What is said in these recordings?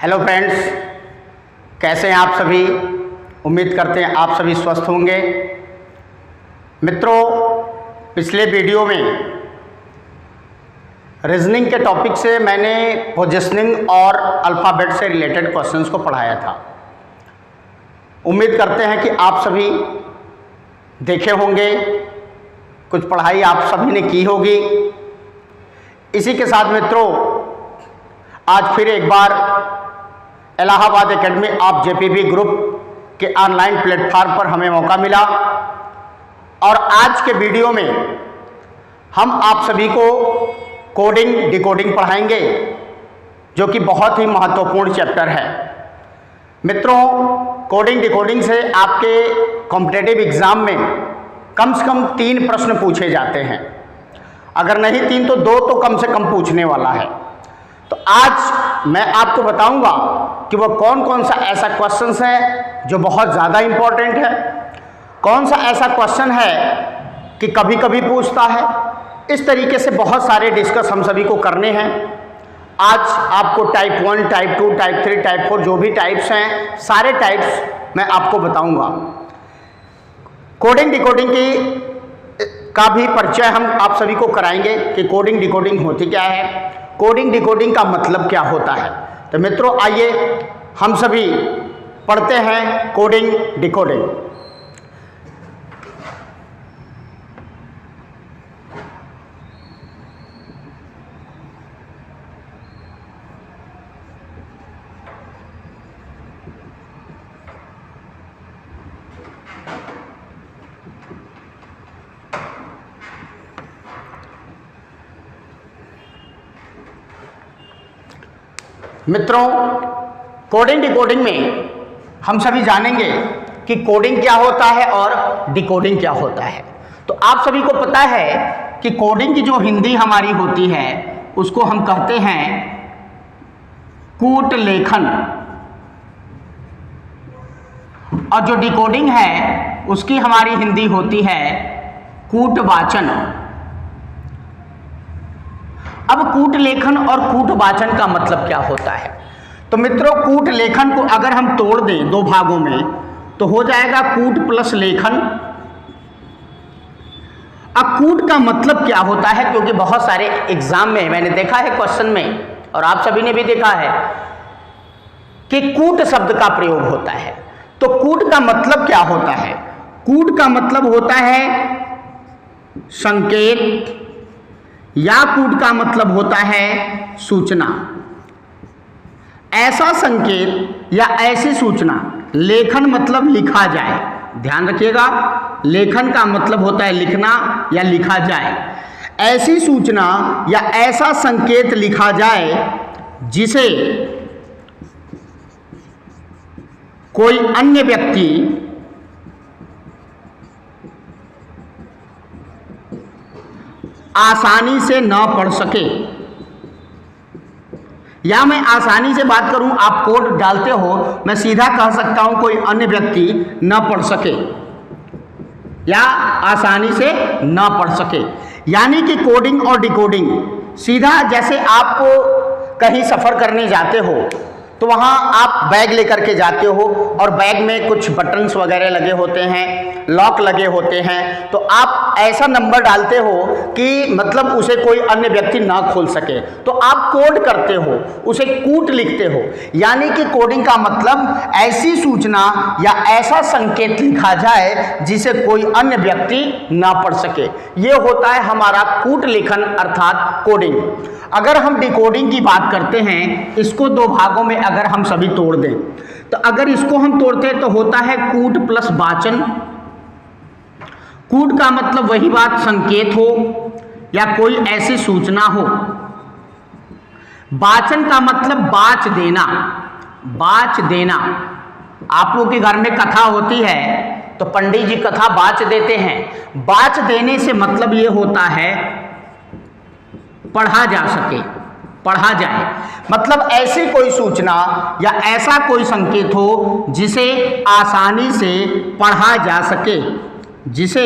Hello friends, कैसे हैं आप सभी। उम्मीद करते हैं आप सभी स्वस्थ होंगे। मित्रों, पिछले वीडियो में रीजनिंग के टॉपिक से मैंने पोजीशनिंग और अल्फ़ाबेट से रिलेटेड क्वेश्चंस को पढ़ाया था। उम्मीद करते हैं कि आप सभी देखे होंगे, कुछ पढ़ाई आप सभी ने की होगी। इसी के साथ मित्रों, आज फिर एक बार Allahabad academy of JPB group के ऑनलाइन प्लेटफॉर्म पर हमें मौका मिला और आज के वीडियो में हम आप सभी को कोडिंग डिकोडिंग पढ़ाएंगे, जो कि बहुत ही महत्वपूर्ण चैप्टर है। मित्रों, कोडिंग डिकोडिंग से आपके कॉम्पिटिटिव एग्जाम में कम से कम 3 प्रश्न पूछे जाते हैं। अगर नहीं 3 तो 2 तो कम से कम पूछने वाला है। तो आज मैं आपको बताऊंगा कि वो कौन कौन सा ऐसा क्वेश्चन है जो बहुत ज़्यादा इम्पोर्टेंट है, कौन सा ऐसा क्वेश्चन है कि कभी कभी पूछता है। इस तरीके से बहुत सारे डिस्कस हम सभी को करने हैं। आज आपको टाइप 1, टाइप 2, टाइप 3, टाइप 4 जो भी टाइप्स हैं, सारे टाइप्स मैं आपको बताऊंगा। कोडिंग डिकोडिंग का भी परिचय हम आप सभी को कराएंगे कि कोडिंग डिकोडिंग होती क्या है, कोडिंग डिकोडिंग का मतलब क्या होता है। तो मित्रों, आइए हम सभी पढ़ते हैं कोडिंग डिकोडिंग। मित्रों, कोडिंग डिकोडिंग में हम सभी जानेंगे कि कोडिंग क्या होता है और डिकोडिंग क्या होता है। तो आप सभी को पता है कि कोडिंग की जो हिंदी हमारी होती है उसको हम कहते हैं कूट लेखन, और जो डिकोडिंग है उसकी हमारी हिंदी होती है कूट वाचन। अब कूट लेखन और कूट वाचन का मतलब क्या होता है। तो मित्रों, कूट लेखन को अगर हम तोड़ दें 2 भागों में तो हो जाएगा कूट प्लस लेखन। अब कूट का मतलब क्या होता है, क्योंकि बहुत सारे एग्जाम में मैंने देखा है क्वेश्चन में, और आप सभी ने भी देखा है कि कूट शब्द का प्रयोग होता है। तो कूट का मतलब क्या होता है? कूट का मतलब होता है संकेत, या कूट का मतलब होता है सूचना। ऐसा संकेत या ऐसी सूचना, लेखन मतलब लिखा जाए, ध्यान रखिएगा, लेखन का मतलब होता है लिखना या लिखा जाए। ऐसी सूचना या ऐसा संकेत लिखा जाए जिसे कोई अन्य व्यक्ति आसानी से न पढ़ सके। या मैं आसानी से बात करूं, आप कोड डालते हो, मैं सीधा कह सकता हूं कोई अन्य व्यक्ति न पढ़ सके या आसानी से न पढ़ सके। यानी कि कोडिंग और डिकोडिंग सीधा, जैसे आपको कहीं सफ़र करने जाते हो तो वहाँ आप बैग लेकर के जाते हो और बैग में कुछ बटन्स वगैरह लगे होते हैं, लॉक लगे होते हैं, तो आप ऐसा नंबर डालते हो कि मतलब उसे कोई अन्य व्यक्ति ना खोल सके। तो आप कोड करते हो, उसे कूट लिखते हो। यानी कि कोडिंग का मतलब ऐसी सूचना या ऐसा संकेत लिखा जाए जिसे कोई अन्य व्यक्ति ना पढ़ सके। ये होता है हमारा कूट लेखन अर्थात कोडिंग। अगर हम डिकोडिंग की बात करते हैं, इसको 2 भागों में अगर हम सभी तोड़ दें, तो अगर इसको हम तोड़ते हैं तो होता है कूट प्लस वाचन। कूट का मतलब वही बात, संकेत हो या कोई ऐसी सूचना हो। वाचन का मतलब बाच देना, बाच देना। आप लोग के घर में कथा होती है तो पंडित जी कथा बाच देते हैं। बाच देने से मतलब ये होता है पढ़ा जा सके, पढ़ा जाए, मतलब ऐसी कोई सूचना या ऐसा कोई संकेत हो जिसे आसानी से पढ़ा जा सके, जिसे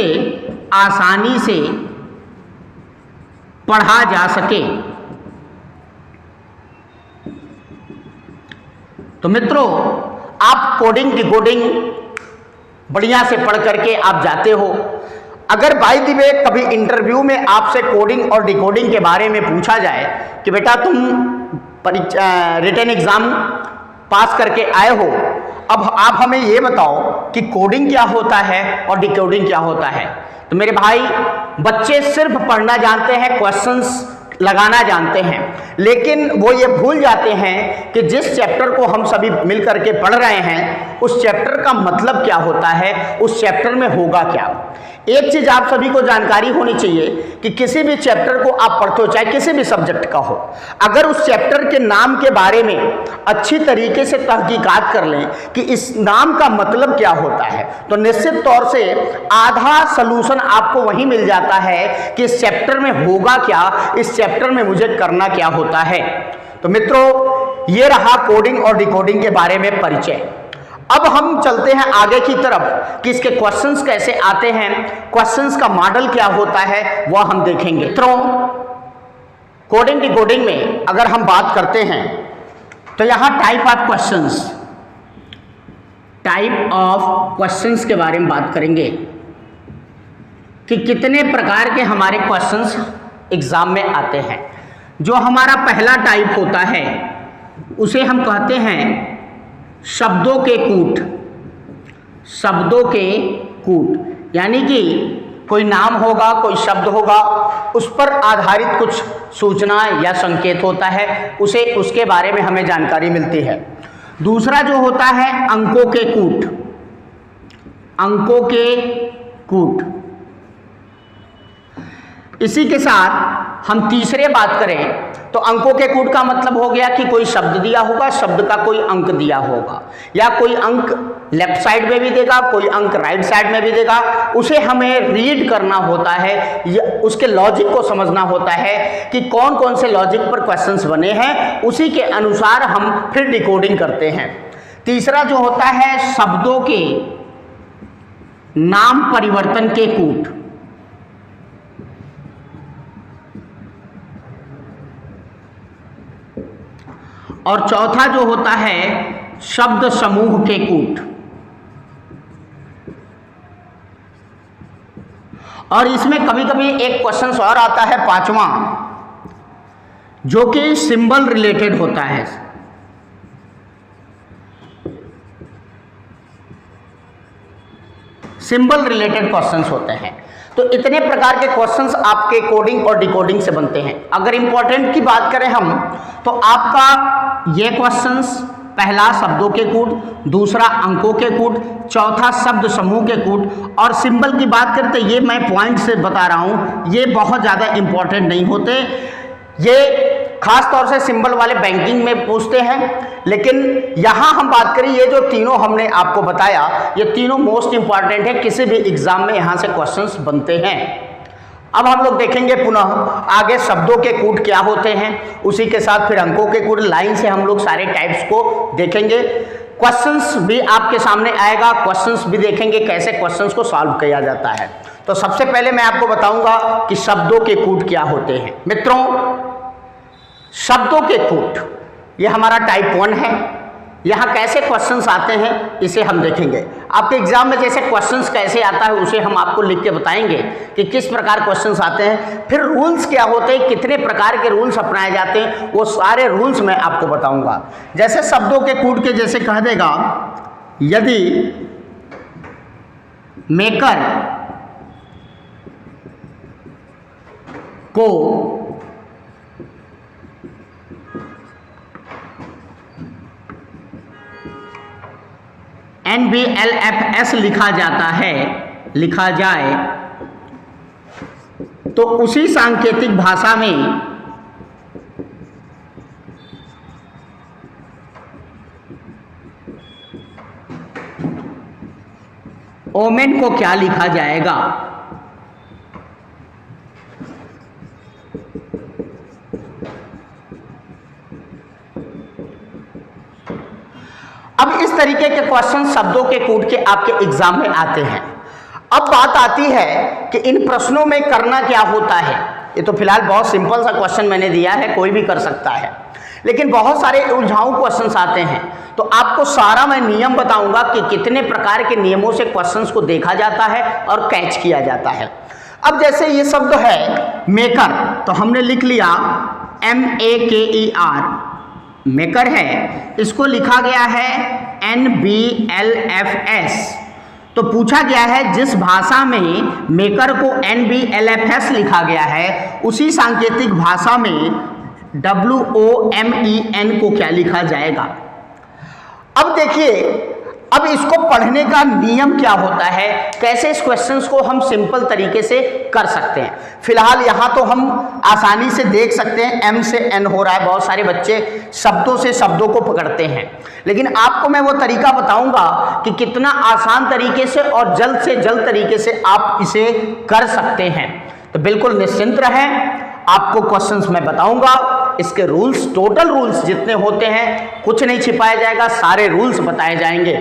आसानी से पढ़ा जा सके। तो मित्रों, आप कोडिंग डिकोडिंग बढ़िया से पढ़ करके आप जाते हो। अगर बाय द वे कभी इंटरव्यू में आपसे कोडिंग और डिकोडिंग के बारे में पूछा जाए कि बेटा तुम रिटन एग्जाम पास करके आए हो, अब आप हमें ये बताओ कि कोडिंग क्या होता है और डिकोडिंग क्या होता है, तो मेरे भाई, बच्चे सिर्फ पढ़ना जानते हैं, क्वेश्चंस लगाना जानते हैं, लेकिन वो ये भूल जाते हैं कि जिस चैप्टर को हम सभी मिल करके पढ़ रहे हैं उस चैप्टर का मतलब क्या होता है, उस चैप्टर में होगा क्या। एक चीज आप सभी को जानकारी होनी चाहिए कि किसी भी चैप्टर को आप पढ़ते हो, चाहे किसी भी सब्जेक्ट का हो, अगर उस चैप्टर के नाम के बारे में अच्छी तरीके से तहकीकात कर लें कि इस नाम का मतलब क्या होता है, तो निश्चित तौर से आधा सलूशन आपको वहीं मिल जाता है कि इस चैप्टर में होगा क्या, इस चैप्टर में मुझे करना क्या होता है। तो मित्रों, ये रहा कोडिंग और डिकोडिंग के बारे में परिचय। अब हम चलते हैं आगे की तरफ कि इसके क्वेश्चंस कैसे आते हैं, क्वेश्चंस का मॉडल क्या होता है, वह हम देखेंगे। मित्रों, कोडिंग डिकोडिंग में अगर हम बात करते हैं तो यहां टाइप ऑफ क्वेश्चंस के बारे में बात करेंगे कि कितने प्रकार के हमारे क्वेश्चंस एग्जाम में आते हैं। जो हमारा पहला टाइप होता है उसे हम कहते हैं शब्दों के कूट, यानी कि कोई नाम होगा, कोई शब्द होगा, उस पर आधारित कुछ सूचना या संकेत होता है, उसके बारे में हमें जानकारी मिलती है। दूसरा जो होता है अंकों के कूट। इसी के साथ हम तीसरे बात करें तो अंकों के कूट का मतलब हो गया कि कोई शब्द दिया होगा, शब्द का कोई अंक दिया होगा, या कोई अंक लेफ्ट साइड में भी देगा, कोई अंक राइट साइड में भी देगा, उसे हमें रीड करना होता है, उसके लॉजिक को समझना होता है कि कौन कौन से लॉजिक पर क्वेश्चंस बने हैं, उसी के अनुसार हम फिर डिकोडिंग करते हैं। तीसरा जो होता है शब्दों के नाम परिवर्तन के कूट। और चौथा जो होता है शब्द समूह के कूट। और इसमें कभी कभी एक क्वेश्चन और आता है पांचवा, जो कि सिंबल रिलेटेड होता है। सिंबल रिलेटेड क्वेश्चंस होते हैं। तो इतने प्रकार के क्वेश्चंस आपके कोडिंग और डिकोडिंग से बनते हैं। अगर इंपॉर्टेंट की बात करें हम, तो आपका ये क्वेश्चंस, पहला शब्दों के कूट, दूसरा अंकों के कूट, चौथा शब्द समूह के कूट, और सिंबल की बात करें तो ये मैं पॉइंट से बता रहा हूँ, ये बहुत ज़्यादा इंपॉर्टेंट नहीं होते, ये खास तौर से सिंबल वाले बैंकिंग में पूछते हैं। लेकिन यहाँ हम बात करें, ये जो तीनों हमने आपको बताया, ये तीनों मोस्ट इंपॉर्टेंट है, किसी भी एग्जाम में यहाँ से क्वेश्चंस बनते हैं। अब हम लोग देखेंगे पुनः आगे शब्दों के कूट क्या होते हैं, उसी के साथ फिर अंकों के कूट, लाइन से हम लोग सारे टाइप्स को देखेंगे। क्वेश्चंस भी आपके सामने आएगा, क्वेश्चंस भी देखेंगे कैसे क्वेश्चंस को सॉल्व किया जाता है। तो सबसे पहले मैं आपको बताऊंगा कि शब्दों के कूट क्या होते हैं। मित्रों, शब्दों के कूट ये हमारा टाइप 1 है। यहाँ कैसे क्वेश्चंस आते हैं इसे हम देखेंगे। आपके एग्जाम में जैसे क्वेश्चंस कैसे आता है उसे हम आपको लिख के बताएंगे कि किस प्रकार क्वेश्चंस आते हैं। फिर रूल्स क्या होते हैं, कितने प्रकार के रूल्स अपनाए जाते हैं, वो सारे रूल्स मैं आपको बताऊंगा। जैसे शब्दों के कूट के जैसे कह देगा, यदि मेकर को NBLFS लिखा जाए तो उसी सांकेतिक भाषा में ओमेन को क्या लिखा जाएगा। अब इस तरीके के क्वेश्चन शब्दों के कूट के आपके एग्जाम में आते हैं। अब बात आती है कि इन प्रश्नों में करना क्या होता है। ये तो फिलहाल बहुत सिंपल सा क्वेश्चन मैंने दिया है, कोई भी कर सकता है, लेकिन बहुत सारे उलझाऊ क्वेश्चंस आते हैं, तो आपको सारा मैं नियम बताऊंगा कि कितने प्रकार के नियमों से क्वेश्चंस को देखा जाता है और कैच किया जाता है। अब जैसे ये शब्द है मेकर, तो हमने लिख लिया MEKER, मेकर है, इसको लिखा गया है NBLFS। तो पूछा गया है जिस भाषा में मेकर को NBLFS लिखा गया है उसी सांकेतिक भाषा में WOMEN को क्या लिखा जाएगा। अब देखिए, अब इसको पढ़ने का नियम क्या होता है, कैसे इस क्वेश्चंस को हम सिंपल तरीके से कर सकते हैं। फिलहाल यहाँ तो हम आसानी से देख सकते हैं M से N हो रहा है, बहुत सारे बच्चे शब्दों से शब्दों को पकड़ते हैं, लेकिन आपको मैं वो तरीका बताऊंगा कि कितना आसान तरीके से और जल्द से जल्द तरीके से आप इसे कर सकते हैं। तो बिल्कुल निश्चिंत रहें, आपको क्वेश्चंस मैं बताऊंगा, इसके रूल्स, टोटल रूल्स जितने होते हैं कुछ नहीं छिपाया जाएगा, सारे रूल्स बताए जाएंगे।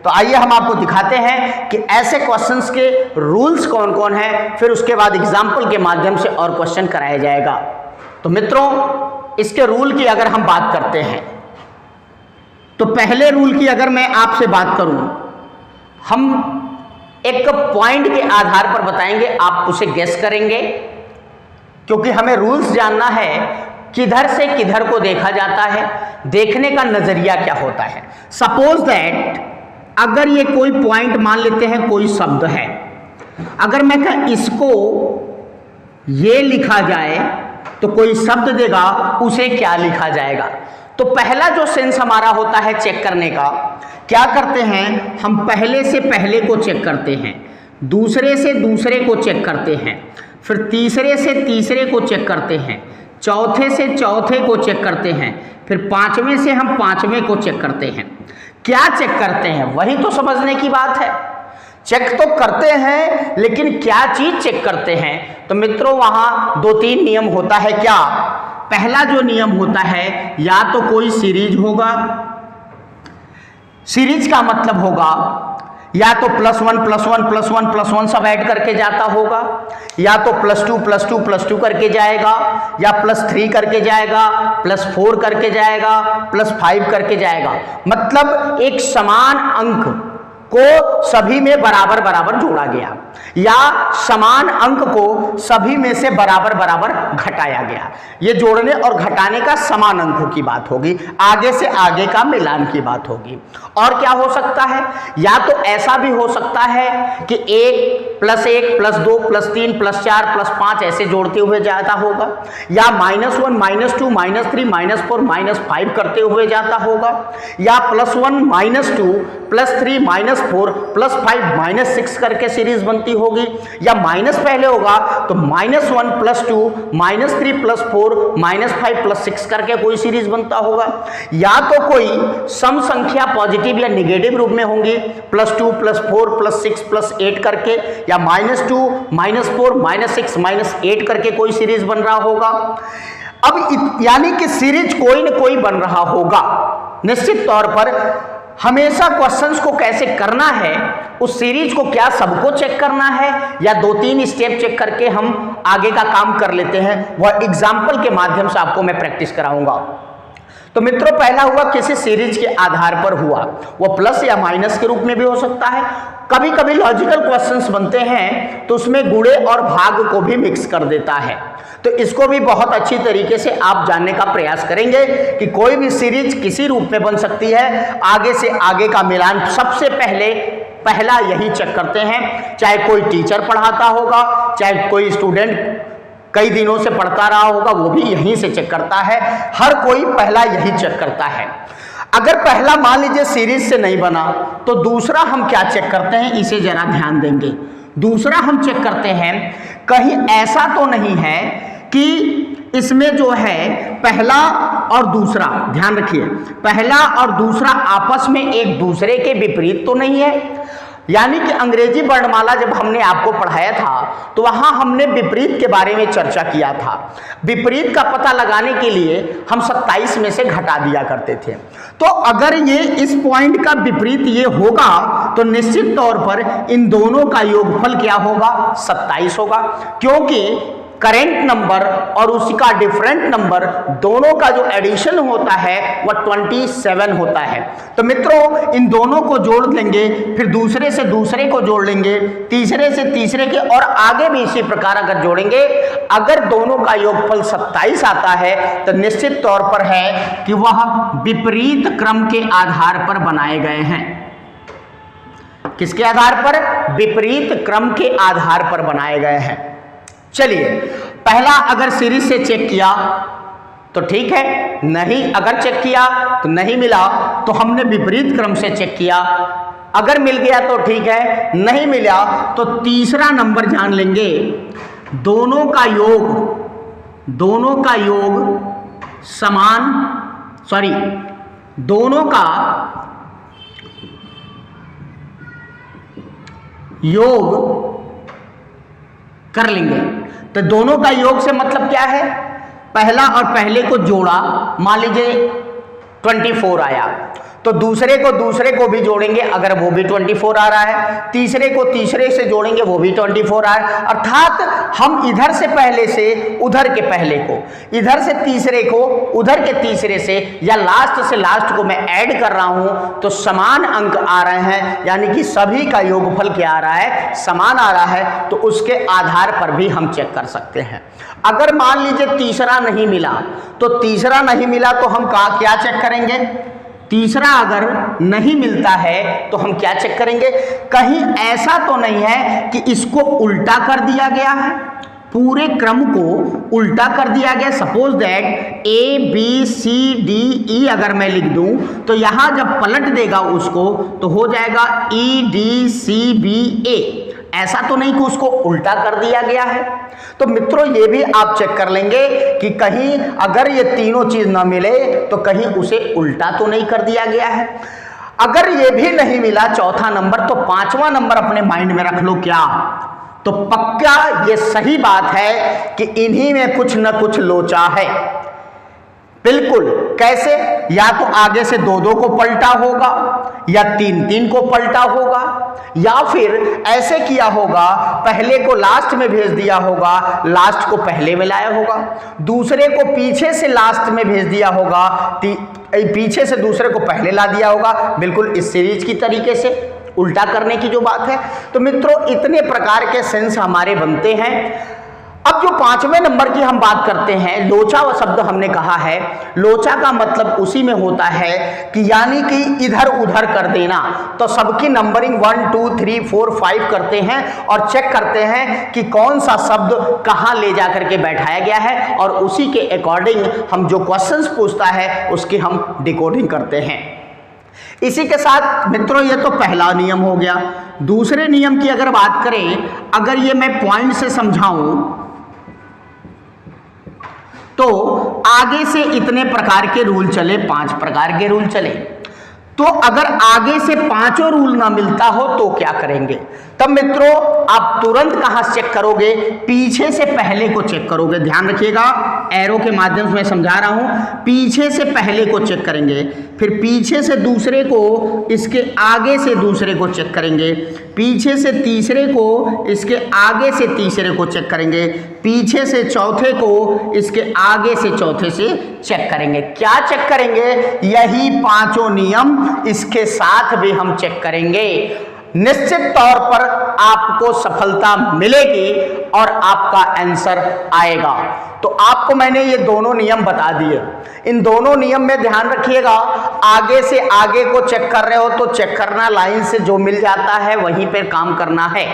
तो आइए हम आपको दिखाते हैं कि ऐसे क्वेश्चंस के रूल्स कौन कौन हैं, फिर उसके बाद एग्जाम्पल के माध्यम से और क्वेश्चन कराया जाएगा। तो मित्रों, इसके रूल की अगर हम बात करते हैं तो पहले रूल की अगर मैं आपसे बात करूं, हम एक पॉइंट के आधार पर बताएंगे, आप उसे गेस करेंगे, क्योंकि हमें रूल्स जानना है किधर से किधर को देखा जाता है, देखने का नजरिया क्या होता है। सपोज दैट अगर ये कोई पॉइंट मान लेते हैं, कोई शब्द है, अगर मैं कह इसको ये लिखा जाए तो कोई शब्द देगा, उसे क्या लिखा जाएगा। तो पहला जो सेंस हमारा होता है चेक करने का, क्या करते हैं हम, पहले से पहले को चेक करते हैं, दूसरे से दूसरे को चेक करते हैं, फिर तीसरे से तीसरे को चेक करते हैं, चौथे से चौथे को चेक करते हैं, फिर पांचवें से हम पांचवें को चेक करते हैं। क्या चेक करते हैं, वही तो समझने की बात है। चेक तो करते हैं, लेकिन क्या चीज चेक करते हैं। तो मित्रों, वहां दो तीन नियम होता है। क्या, पहला जो नियम होता है, या तो कोई सीरीज होगा, सीरीज का मतलब होगा या तो +1 +1 +1 +1 सब ऐड करके जाता होगा, या तो +2 +2 +2 करके जाएगा, या +3 करके जाएगा, +4 करके जाएगा, +5 करके जाएगा। मतलब एक समान अंक को सभी में बराबर बराबर जोड़ा गया, या समान अंक को सभी में से बराबर बराबर घटाया गया। ये जोड़ने और घटाने का समान अंकों की बात होगी, आगे से आगे का मिलान की बात होगी। और क्या हो सकता है, या तो ऐसा भी हो सकता है कि 1 +1 +2 +3 +4 +5 ऐसे जोड़ते हुए जाता होगा, या -1 -2 -3 -4 -5 करते हुए जाता होगा, या +1 -2 +3 -4 +5 -6 करके सीरीज बनती होगी, या माइनस पहले होगा तो -1 +2 -3 +4 -5 +6 करके कोई सीरीज बनता होगा, या तो कोई सम संख्या पॉजिटिव या निगेटिव रूप में होंगी, +2 +4 +6 +8 करके, या -2 -4 -6 -8 करके कोई सीरीज बन रहा होगा। अब यानी कि सीरीज कोई न कोई बन रहा होगा। निश्चित तौर पर हमेशा क्वेश्चंस को कैसे करना है, उस सीरीज को क्या सबको चेक करना है या 2-3 स्टेप चेक करके हम आगे का काम कर लेते हैं, वह एग्जाम्पल के माध्यम से आपको मैं प्रैक्टिस कराऊंगा। तो मित्रों, पहला हुआ किसी सीरीज के आधार पर हुआ, वो प्लस या माइनस के रूप में भी हो सकता है। कभी कभी लॉजिकल क्वेश्चंस बनते हैं तो उसमें गुणे और भाग को भी मिक्स कर देता है, तो इसको भी बहुत अच्छी तरीके से आप जानने का प्रयास करेंगे कि कोई भी सीरीज किसी रूप में बन सकती है। आगे से आगे का मिलान सबसे पहला यही चेक करते हैं, चाहे कोई टीचर पढ़ाता होगा, चाहे कोई स्टूडेंट कई दिनों से पढ़ता रहा होगा, वो भी यहीं से चेक करता है। हर कोई पहला यही चेक करता है। अगर पहला मान लीजिए सीरीज से नहीं बना तो दूसरा हम क्या चेक करते हैं, इसे जरा ध्यान देंगे। दूसरा हम चेक करते हैं कहीं ऐसा तो नहीं है कि इसमें जो है पहला और दूसरा, ध्यान रखिए, पहला और दूसरा आपस में एक दूसरे के विपरीत तो नहीं है। यानी कि अंग्रेजी वर्णमाला जब हमने आपको पढ़ाया था तो वहां हमने विपरीत के बारे में चर्चा किया था। विपरीत का पता लगाने के लिए हम 27 में से घटा दिया करते थे। तो अगर ये इस पॉइंट का विपरीत ये होगा तो निश्चित तौर पर इन दोनों का योगफल क्या होगा, 27 होगा, क्योंकि करेंट नंबर और उसका डिफरेंट नंबर दोनों का जो एडिशन होता है वह 27 होता है। तो मित्रों इन दोनों को जोड़ लेंगे, फिर दूसरे से दूसरे को जोड़ लेंगे, तीसरे से तीसरे के, और आगे भी इसी प्रकार अगर जोड़ेंगे, अगर दोनों का योगफल 27 आता है तो निश्चित तौर पर है कि वह विपरीत क्रम के आधार पर बनाए गए हैं। किसके आधार पर? विपरीत क्रम के आधार पर बनाए गए हैं। चलिए, पहला अगर सीरीज से चेक किया तो ठीक है, नहीं अगर चेक किया तो नहीं मिला तो हमने विपरीत क्रम से चेक किया, अगर मिल गया तो ठीक है, नहीं मिला तो तीसरा नंबर जान लेंगे। दोनों का योग समान, सॉरी दोनों का योग कर लेंगे। तो दोनों का योग से मतलब क्या है? पहला और पहले को जोड़ा, मान लीजिए 24 आया, तो दूसरे को भी जोड़ेंगे अगर वो भी 24 आ रहा है, तीसरे को तीसरे से जोड़ेंगे वो भी 24 आ रहा है। अर्थात हम इधर से पहले से उधर के पहले को, इधर से तीसरे को उधर के तीसरे से, या लास्ट से लास्ट को मैं ऐड कर रहा हूं तो समान अंक आ रहे हैं, यानी कि सभी का योगफल क्या आ रहा है? समान आ रहा है। तो उसके आधार पर भी हम चेक कर सकते हैं। अगर मान लीजिए तीसरा नहीं मिला, तो तीसरा नहीं मिला तो हम क्या चेक करेंगे? तीसरा अगर नहीं मिलता है तो हम क्या चेक करेंगे? कहीं ऐसा तो नहीं है कि इसको उल्टा कर दिया गया है, पूरे क्रम को उल्टा कर दिया गया। सपोज दैट ABCDE अगर मैं लिख दूं तो यहां जब पलट देगा उसको तो हो जाएगा EDCBA। ऐसा तो नहीं कि उसको उल्टा कर दिया गया है। तो मित्रों ये भी आप चेक कर लेंगे कि कहीं अगर ये तीनों चीज ना मिले तो कहीं उसे उल्टा तो नहीं कर दिया गया है। अगर ये भी नहीं मिला चौथा नंबर, तो पांचवा नंबर अपने माइंड में रख लो। क्या? तो पक्का ये सही बात है कि इन्हीं में कुछ न कुछ लोचा है। बिल्कुल। कैसे? या तो आगे से 2-2 को पलटा होगा, या 3-3 को पलटा होगा, या फिर ऐसे किया होगा, पहले को लास्ट में भेज दिया होगा, लास्ट को पहले में लाया होगा, दूसरे को पीछे से लास्ट में भेज दिया होगा, पीछे से दूसरे को पहले ला दिया होगा। बिल्कुल इस सीरीज की तरीके से उल्टा करने की जो बात है। तो मित्रों इतने प्रकार के सेंस हमारे बनते हैं। अब जो पांचवें नंबर की हम बात करते हैं, लोचा शब्द हमने कहा है। लोचा का मतलब उसी में होता है कि यानी कि इधर उधर कर देना। तो सबकी नंबरिंग 1 2 3 4 5 करते हैं और चेक करते हैं कि कौन सा शब्द कहाँ ले जा करके बैठाया गया है, और उसी के अकॉर्डिंग हम जो क्वेश्चंस पूछता है उसकी हम डिकोडिंग करते हैं। इसी के साथ मित्रों ये तो पहला नियम हो गया। दूसरे नियम की अगर बात करें, अगर ये मैं पॉइंट से समझाऊं तो आगे से इतने प्रकार के रूल चले, 5 प्रकार के रूल चले। तो अगर आगे से 5 रूल ना मिलता हो तो क्या करेंगे? तब मित्रों आप तुरंत कहां चेक करोगे? पीछे से पहले को चेक करोगे। ध्यान रखिएगा, एरो के माध्यम से मैं समझा रहा हूं। पीछे से पहले को चेक करेंगे, फिर पीछे से दूसरे को, इसके आगे से दूसरे को चेक करेंगे, पीछे से तीसरे को, इसके आगे से तीसरे को चेक करेंगे, पीछे से चौथे को, इसके आगे से चौथे से चेक करेंगे। क्या चेक करेंगे? यही 5 नियम इसके साथ भी हम चेक करेंगे। निश्चित तौर पर आपको सफलता मिलेगी और आपका आंसर आएगा। तो आपको मैंने ये दोनों नियम बता दिए। इन दोनों नियम में ध्यान रखिएगा, आगे से आगे को चेक कर रहे हो तो चेक करना, लाइन से जो मिल जाता है वहीं पे काम करना है।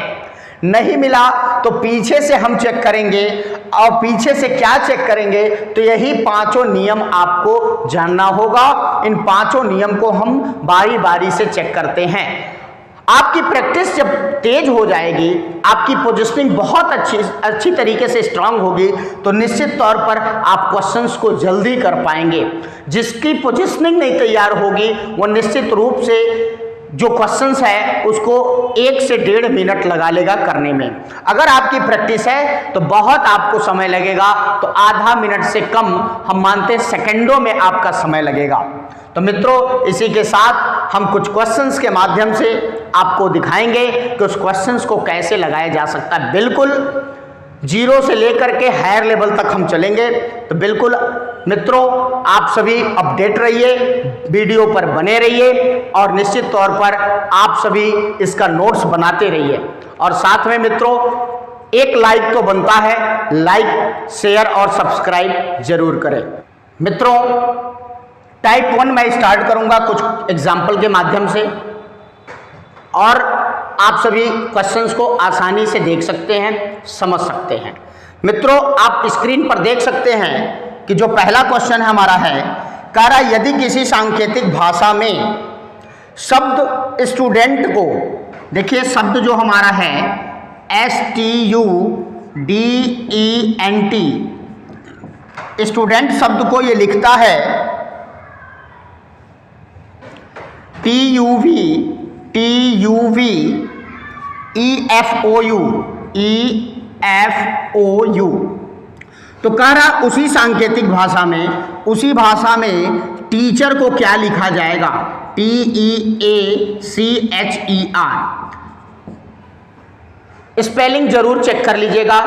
नहीं मिला तो पीछे से हम चेक करेंगे, और पीछे से क्या चेक करेंगे? तो यही 5 नियम आपको जानना होगा। इन 5 नियम को हम बारी बारी से चेक करते हैं। आपकी प्रैक्टिस जब तेज हो जाएगी, आपकी पोजीशनिंग बहुत अच्छी तरीके से स्ट्रांग होगी, तो निश्चित तौर पर आप क्वेश्चंस को जल्दी कर पाएंगे। जिसकी पोजीशनिंग नहीं तैयार होगी वो निश्चित रूप से जो क्वेश्चंस है उसको 1 से 1.5 मिनट लगा लेगा करने में। अगर आपकी प्रैक्टिस है तो बहुत आपको समय लगेगा, तो आधा मिनट से कम हम मानते सेकंडों में आपका समय लगेगा। तो मित्रों इसी के साथ हम कुछ क्वेश्चंस के माध्यम से आपको दिखाएंगे कि उस क्वेश्चंस को कैसे लगाया जा सकता है। बिल्कुल जीरो से लेकर के हायर लेवल तक हम चलेंगे। तो बिल्कुल मित्रों, आप सभी अपडेट रहिए, वीडियो पर बने रहिए और निश्चित तौर पर आप सभी इसका नोट्स बनाते रहिए। और साथ में मित्रों, एक लाइक तो बनता है, लाइक शेयर और सब्सक्राइब जरूर करें। मित्रों, टाइप 1 मैं स्टार्ट करूंगा कुछ एग्जाम्पल के माध्यम से और आप सभी क्वेश्चंस को आसानी से देख सकते हैं, समझ सकते हैं। मित्रों, आप स्क्रीन पर देख सकते हैं कि जो पहला क्वेश्चन हमारा है, कह रहा यदि किसी सांकेतिक भाषा में शब्द स्टूडेंट को, देखिए शब्द जो हमारा है STUDENT, स्टूडेंट शब्द को ये लिखता है TUVEFOU। तो कह रहा उसी सांकेतिक भाषा में, उसी भाषा में टीचर को क्या लिखा जाएगा, TEACHER। स्पेलिंग जरूर चेक कर लीजिएगा,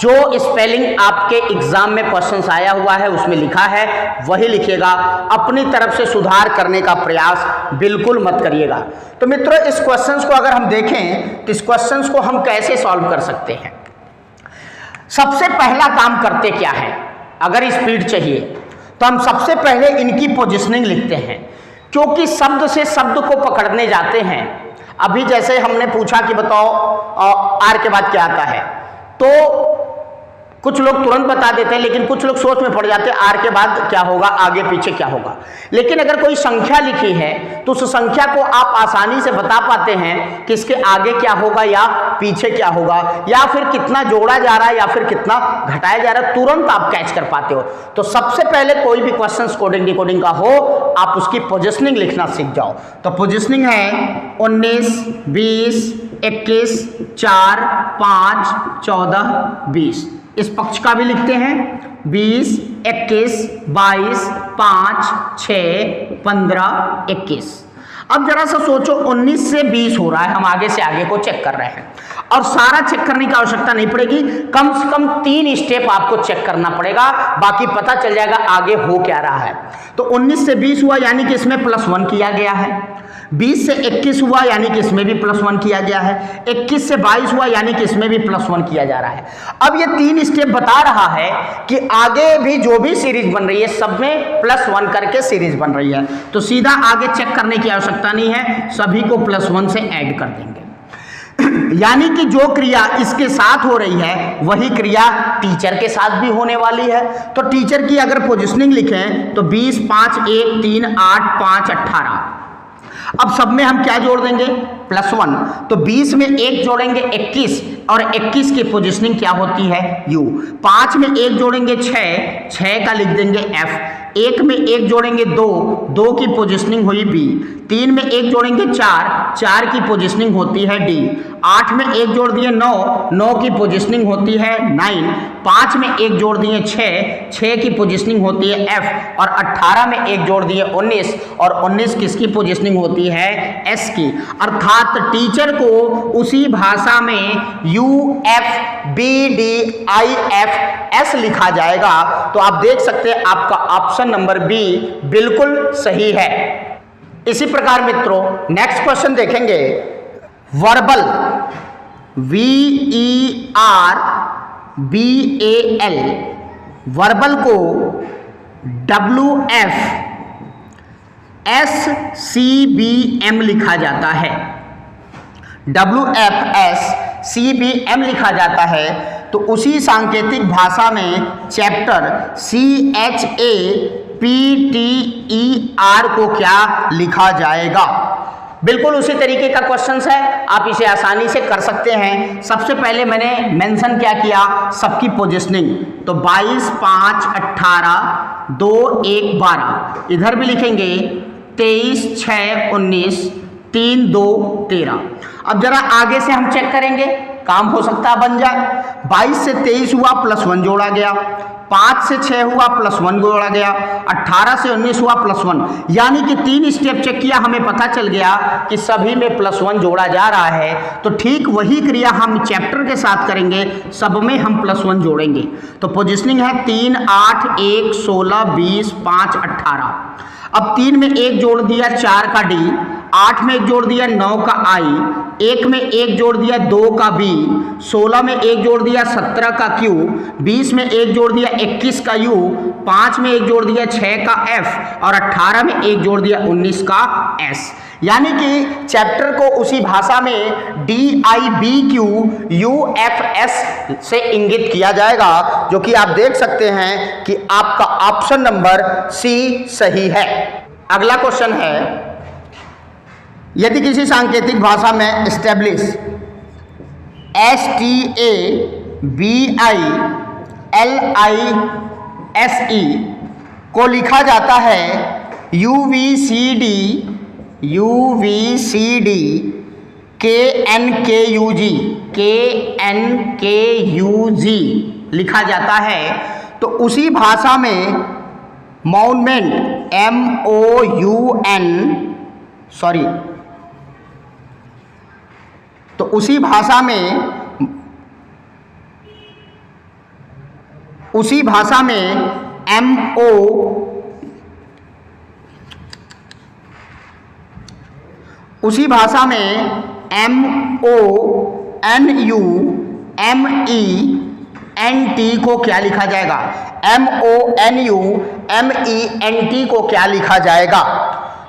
जो स्पेलिंग आपके एग्जाम में क्वेश्चंस आया हुआ है उसमें लिखा है वही लिखिएगा, अपनी तरफ से सुधार करने का प्रयास बिल्कुल मत करिएगा। तो मित्रों, इस क्वेश्चंस को अगर हम देखें तो इस क्वेश्चंस को हम कैसे सॉल्व कर सकते हैं। सबसे पहला काम करते क्या है, अगर स्पीड चाहिए तो हम सबसे पहले इनकी पोजिशनिंग लिखते हैं, क्योंकि शब्द से शब्द को पकड़ने जाते हैं। अभी जैसे हमने पूछा कि बताओ आर के बाद क्या आता है, तो कुछ लोग तुरंत बता देते हैं, लेकिन कुछ लोग सोच में पड़ जाते हैं आर के बाद क्या होगा, आगे पीछे क्या होगा। लेकिन अगर कोई संख्या लिखी है तो उस संख्या को आप आसानी से बता पाते हैं कि इसके आगे क्या होगा या पीछे क्या होगा, या फिर कितना जोड़ा जा रहा है या फिर कितना घटाया जा रहा है, तुरंत आप कैच कर पाते हो। तो सबसे पहले कोई भी क्वेश्चन कोडिंग डिकोडिंग का हो, आप उसकी पोजिशनिंग लिखना सीख जाओ। तो पोजिशनिंग है 19, 20, 21, 4, 5, 14, 20। इस पक्ष का भी लिखते हैं 20, 21, 22, 5, 6, 15, 21। अब जरा सा सोचो, 19 से 20 हो रहा है, हम आगे से आगे को चेक कर रहे हैं और सारा चेक करने की आवश्यकता नहीं पड़ेगी, कम से कम 3 स्टेप आपको चेक करना पड़ेगा, बाकी पता चल जाएगा आगे हो क्या रहा है। तो 19 से 20 हुआ यानी कि इसमें +1 किया गया है, 20 से 21 हुआ यानी कि इसमें भी +1 किया गया है, 21 से 22 हुआ यानी कि इसमें भी +1 किया जा रहा है। अब ये 3 स्टेप बता रहा है कि आगे भी जो भी सीरीज बन रही है सब में +1 करके सीरीज बन रही है, तो सीधा आगे चेक करने की आवश्यकता नहीं है, सभी को +1 से ऐड कर देंगे। यानी कि जो क्रिया इसके साथ हो रही है वही क्रिया टीचर के साथ भी होने वाली है। तो टीचर की अगर पोजिशनिंग लिखें तो 20, 5, 1, 3, 8, 5, 18। अब सब में हम क्या जोड़ देंगे, +1। तो 20 में 1 जोड़ेंगे 21, और 21 की पोजिशनिंग क्या होती है, U। 5 में 1 जोड़ेंगे 6 का लिख देंगे F। 1 में 1 जोड़ेंगे 2 की पोजिशनिंग हुई B। 3 में 1 जोड़ेंगे 4 की पोजिशनिंग होती है D। 8 में 1 जोड़ दिए 9 की पोजिशनिंग होती है 9। 5 में 1 जोड़ दिए 6 की पोजिशनिंग होती है F। और 18 में 1 जोड़ दिए 19, और 19 किसकी पोजिशनिंग होती है, S की। अर्थात टीचर को उसी भाषा में UFBDIFS लिखा जाएगा। तो आप देख सकते हैं आपका ऑप्शन नंबर B बिल्कुल सही है। इसी प्रकार मित्रों, नेक्स्ट क्वेश्चन देखेंगे, वर्बल VERBAL, वर्बल को WFSCBM लिखा जाता है, WFSCBM लिखा जाता है। तो उसी सांकेतिक भाषा में चैप्टर CHAPTER को क्या लिखा जाएगा। बिल्कुल उसी तरीके का क्वेश्चन है, आप इसे आसानी से कर सकते हैं। सबसे पहले मैंने मेंशन क्या किया, सबकी पोजीशनिंग। तो 22, 5, 18, 2, 1, 12। इधर भी लिखेंगे 23, 6, 19, 3, 2, 13। अब जरा आगे से हम चेक करेंगे, काम हो सकता है बन जाए। 22 से 23 हुआ, +1 जोड़ा गया। 5 से 6 हुआ +1 जोड़ा गया, 18 से 19 हुआ +1, यानी कि 3 स्टेप चेक किया, हमें पता चल गया कि सभी में +1 जोड़ा जा रहा है। तो ठीक वही क्रिया हम चैप्टर के साथ करेंगे, सब में हम +1 जोड़ेंगे। तो पोजिशनिंग है 3, 8, 1, 16, 20, 5, 18। अब 3 में 1 जोड़ दिया 4 का D, 8 में 1 जोड़ दिया 9 का I, 1 में 1 जोड़ दिया 2 का B, 16 में 1 जोड़ दिया 17 का Q, 20 में 1 जोड़ दिया 21 का U, 5 में 1 जोड़ दिया 6 का F और 18 में 1 जोड़ दिया 19 का S। यानी कि चैप्टर को उसी भाषा में DIBQ UFS से इंगित किया जाएगा, जो कि आप देख सकते हैं कि आपका ऑप्शन नंबर C सही है। अगला क्वेश्चन है, यदि किसी सांकेतिक भाषा में एस्टेब्लिश STABILISE को लिखा जाता है UVCD KNKUG लिखा जाता है, तो उसी भाषा में माउनमेंट तो उसी भाषा में MONUMENT को क्या लिखा जाएगा? MONUMENT को क्या लिखा जाएगा?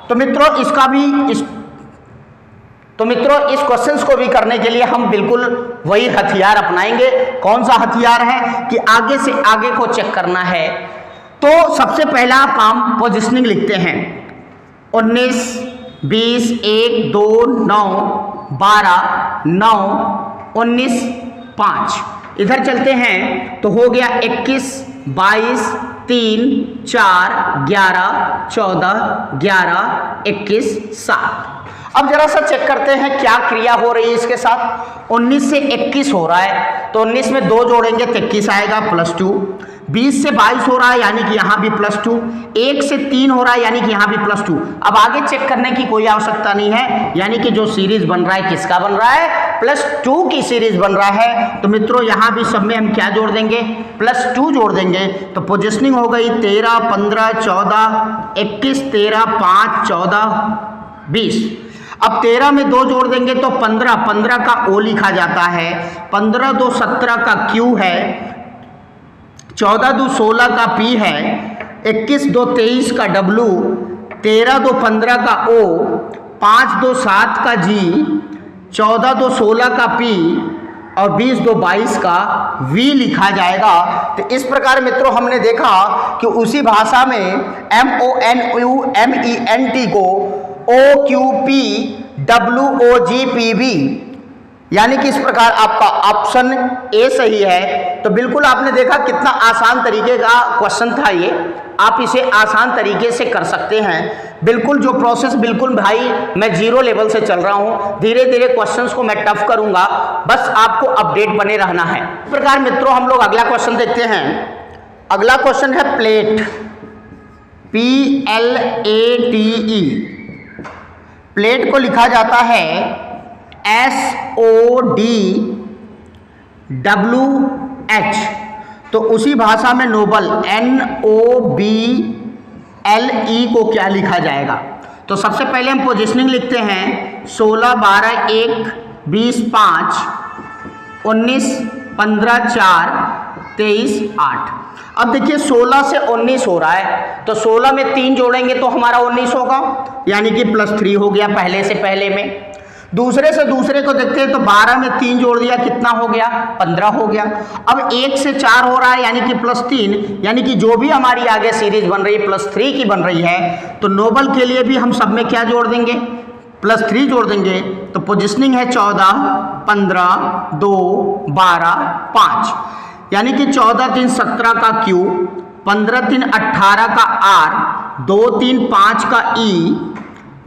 तो मित्रों इस क्वेश्चंस को भी करने के लिए हम बिल्कुल वही हथियार अपनाएंगे। कौन सा हथियार है कि आगे से आगे को चेक करना है। तो सबसे पहला काम पोजिशनिंग लिखते हैं, 19, 20, 1, 2, 9, 12, 9, 19, 5। इधर चलते हैं तो हो गया 21, 22, 3, 4, 11, 14, 11, 21, 7। अब जरा सा चेक करते हैं क्या क्रिया हो रही है इसके साथ। 19 से 21 हो रहा है, तो 19 में 2 जोड़ेंगे तो 21 आएगा +2। 20 से 22 हो रहा है, यानी कि यहाँ भी +2। 1 से 3 हो रहा है, यानी कि यहाँ भी +2। अब आगे चेक करने की कोई आवश्यकता नहीं है, यानी कि जो सीरीज बन रहा है किसका बन रहा है? +2 की सीरीज बन रहा है। तो मित्रों यहाँ भी सब में हम क्या जोड़ देंगे? +2 जोड़ देंगे। तो पोजिशनिंग हो गई 13, 15, 14, 21, 13, 5, 14, 20। अब 13 में 2 जोड़ देंगे तो 15, 15 का O लिखा जाता है, 15 2 17 का Q है, 14 2 16 का P है, 21 2 23 का W, 13 2 15 का O, 5 2 7 का G, 14 2 16 का P और 20 2 22 का V लिखा जाएगा। तो इस प्रकार मित्रों हमने देखा कि उसी भाषा में MONUMENT को OQPWOGPB, यानी कि इस प्रकार आपका ऑप्शन ए सही है। तो बिल्कुल आपने देखा कितना आसान तरीके का क्वेश्चन था ये, आप इसे आसान तरीके से कर सकते हैं। बिल्कुल जो प्रोसेस बिल्कुल भाई मैं 0 लेवल से चल रहा हूँ, धीरे धीरे क्वेश्चंस को मैं टफ करूँगा, बस आपको अपडेट बने रहना है। इस प्रकार मित्रों हम लोग अगला क्वेश्चन देखते हैं। अगला क्वेश्चन है प्लेट, PLATE। प्लेट को लिखा जाता है SODWH, तो उसी भाषा में नोबल NOBLE को क्या लिखा जाएगा? तो सबसे पहले हम पोजिशनिंग लिखते हैं 16, 12, 1, 20, 5, 19, 15, 4, 23, 8। अब देखिए 16 से 19 हो रहा है, तो 16 में 3 जोड़ेंगे तो हमारा 19 होगा, यानी कि +3 हो गया पहले से पहले में। दूसरे से दूसरे को देखते हैं तो 12 में 3 जोड़ दिया, कितना हो गया? 15 हो गया। अब 1 से 4 हो रहा है, यानी कि +3, यानी कि जो भी हमारी आगे सीरीज बन रही है +3 की बन रही है, तो नोबल के लिए भी हम सब में क्या जोड़ देंगे? +3 जोड़ देंगे। तो पोजिशनिंग है 14, 15, 2, 12, 5, यानी कि 14 3 17 का Q, 15 3 18 का R, 2 3 5 का E,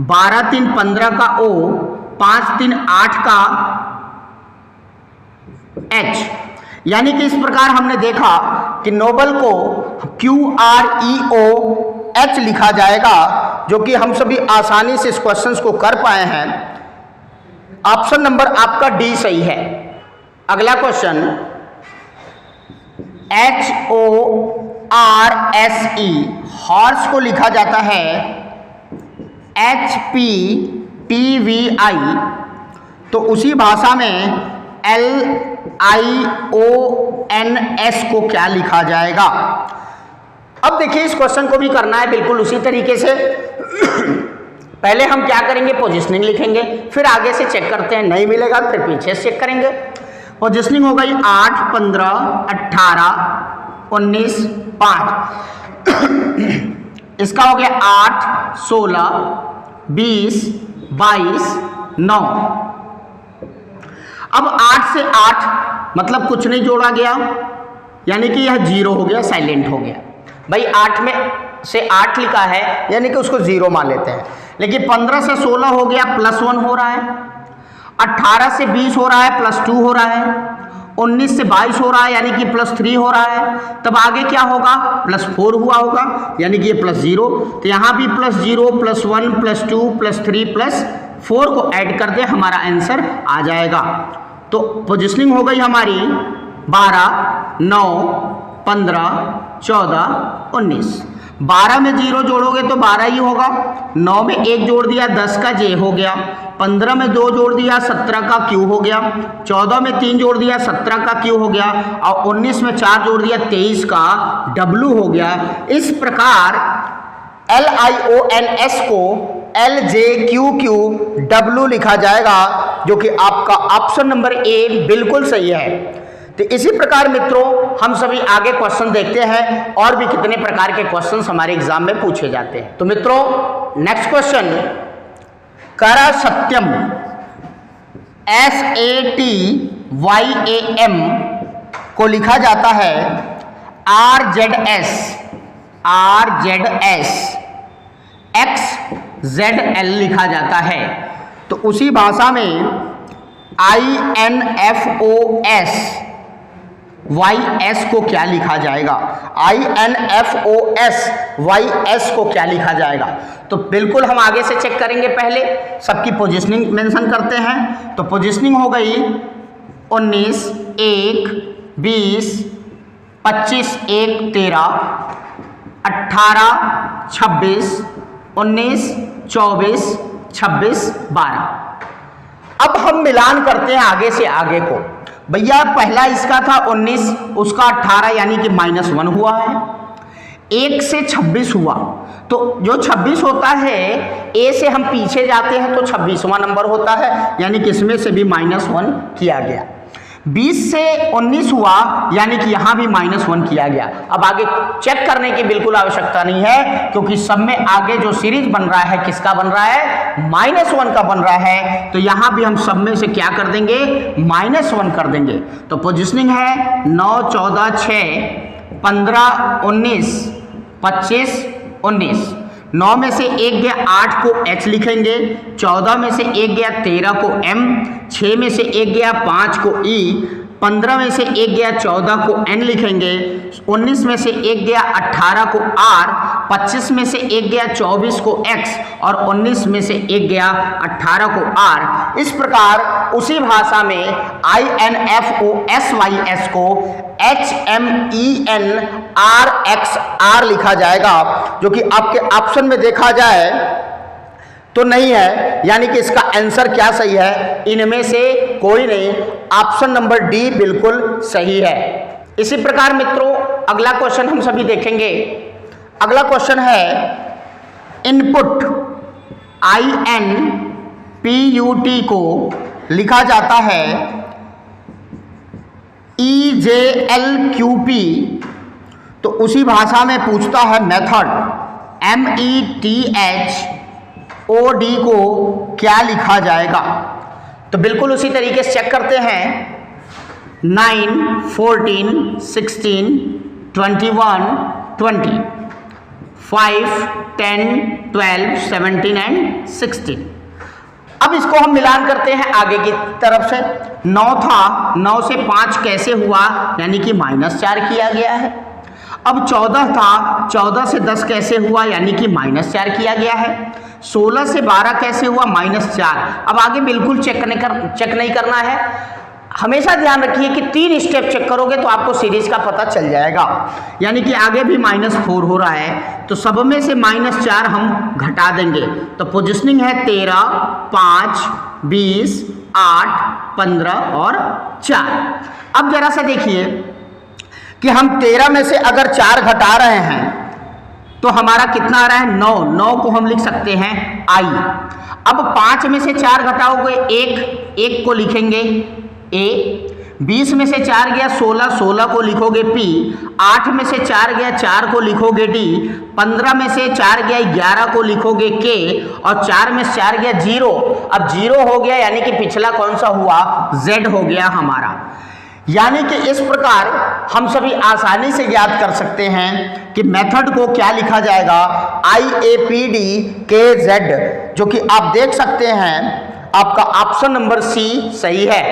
12 3 15 का O, 5 3 8 का H, यानी कि इस प्रकार हमने देखा कि नोबल को QREOH लिखा जाएगा, जो कि हम सभी आसानी से इस क्वेश्चन को कर पाए हैं। ऑप्शन नंबर आपका डी सही है। अगला क्वेश्चन HORSE, हॉर्स को लिखा जाता है HPTVI, तो उसी भाषा में LIONS को क्या लिखा जाएगा। अब देखिए इस क्वेश्चन को भी करना है बिल्कुल उसी तरीके से। पहले हम क्या करेंगे, पोजीशनिंग लिखेंगे, फिर आगे से चेक करते हैं, नहीं मिलेगा फिर पीछे से चेक करेंगे। पोजीशनिंग हो गई 8, 15, 18, 19, 5। इसका हो गया 8, 16, 20, 22, 9। अब 8 से 8 मतलब कुछ नहीं जोड़ा गया, यानी कि यह 0 हो गया, साइलेंट हो गया। भाई 8 में से 8 लिखा है, यानी कि उसको 0 मान लेते हैं। लेकिन 15 से 16 हो गया, +1 हो रहा है। 18 से 20 हो रहा है, +2 हो रहा है। 19 से 22 हो रहा है, यानी कि +3 हो रहा है। तब आगे क्या होगा, +4 हुआ होगा, यानी कि ये +0। तो यहाँ भी +0, +1, +2, +3, +4 को ऐड कर दे, हमारा आंसर आ जाएगा। तो पोजीशनिंग हो गई हमारी 12, 9, 15, 14, 19। 12 में 0 जोड़ोगे तो 12 ही होगा। 9 में 1 जोड़ दिया, 10 का J हो गया। 15 में 2 जोड़ दिया, 17 का Q हो गया। 14 में 3 जोड़ दिया, 17 का Q हो गया। और 19 में 4 जोड़ दिया, 23 का W हो गया। इस प्रकार LIONS को LJQQW लिखा जाएगा, जो कि आपका ऑप्शन नंबर ए बिल्कुल सही है। तो इसी प्रकार मित्रों हम सभी आगे क्वेश्चन देखते हैं और भी कितने प्रकार के क्वेश्चंस हमारे एग्जाम में पूछे जाते हैं। तो मित्रों नेक्स्ट क्वेश्चन, कर सत्यम SATYAM को लिखा जाता है RZS XZL लिखा जाता है। तो उसी भाषा में INFOS YS को क्या लिखा जाएगा, INFOS YS को क्या लिखा जाएगा। तो बिल्कुल हम आगे से चेक करेंगे, पहले सबकी पोजीशनिंग मेंशन करते हैं। तो पोजीशनिंग हो गई 19, 1, 20, 25, 1, 13, 18, 26, 19, 24, 26, 12। अब हम मिलान करते हैं आगे से आगे को। भैया पहला इसका था 19, उसका 18, यानी कि -1 हुआ है। 1 से 26 हुआ, तो जो 26 होता है ए से हम पीछे जाते हैं तो 26वां नंबर होता है, यानी कि इसमें से भी -1 किया गया। 20 से 19 हुआ, यानी कि यहाँ भी -1 किया गया। अब आगे चेक करने की बिल्कुल आवश्यकता नहीं है, क्योंकि सब में आगे जो सीरीज बन रहा है किसका बन रहा है, -1 का बन रहा है। तो यहाँ भी हम सब में से क्या कर देंगे, -1 कर देंगे। तो पोजीशनिंग है 9, 14, 6, 15, 19, 25, 19। 9 में से 1 गया 8 को H लिखेंगे, 14 में से 1 गया 13 को M, 6 में से 1 गया 5 को E, 15 में से 1 गया 14 को N लिखेंगे, 19 में से 1 गया 18 को R, 25 में से 1 गया 24 को X और 19 में से 1 गया 18 को R। इस प्रकार उसी भाषा में INFOSYS को HMENRXR लिखा जाएगा, जो कि आपके ऑप्शन में देखा जाए तो नहीं है, यानी कि इसका आंसर क्या सही है, इनमें से कोई नहीं। ऑप्शन नंबर डी बिल्कुल सही है। इसी प्रकार मित्रों अगला क्वेश्चन हम सभी देखेंगे। अगला क्वेश्चन है इनपुट INPUT को लिखा जाता है EJLQP, तो उसी भाषा में पूछता है मेथड METHOD को क्या लिखा जाएगा। तो बिल्कुल उसी तरीके से चेक करते हैं। 9, 14, 16, 21, 20, 5, 10, 12, 17 एंड 16। अब इसको हम मिलान करते हैं आगे की तरफ से। 9 था, 9 से 5 कैसे हुआ, यानी कि -4 किया गया है। अब 14 था, 14 से 10 कैसे हुआ, यानी कि -4 किया गया है। 16 से 12 कैसे हुआ, -4। अब आगे बिल्कुल चेक नहीं करना है। हमेशा ध्यान रखिए कि 3 स्टेप चेक करोगे तो आपको सीरीज का पता चल जाएगा। यानी कि आगे भी -4 हो रहा है, तो सब में से -4 हम घटा देंगे। तो पोजीशनिंग है 13, 5, 20, 8, 15 और 4। अब जरा सा देखिए कि हम 13 में से अगर 4 घटा रहे हैं तो हमारा कितना आ रहा है, 9। 9 को हम लिख सकते हैं I। अब 5 में से 4 घटाओगे 1 को लिखेंगे A। 20 में से 4 गया 16, 16 को लिखोगे P। 8 में से 4 गया 4 को लिखोगे D। 15 में से 4 गया 11 को लिखोगे K। और 4 में से 4 गया 0। अब 0 हो गया, यानी कि पिछला कौन सा हुआ, Z हो गया हमारा। यानी कि इस प्रकार हम सभी आसानी से याद कर सकते हैं कि मेथड को क्या लिखा जाएगा, IAPDKZ, जो कि आप देख सकते हैं आपका ऑप्शन नंबर C सही है।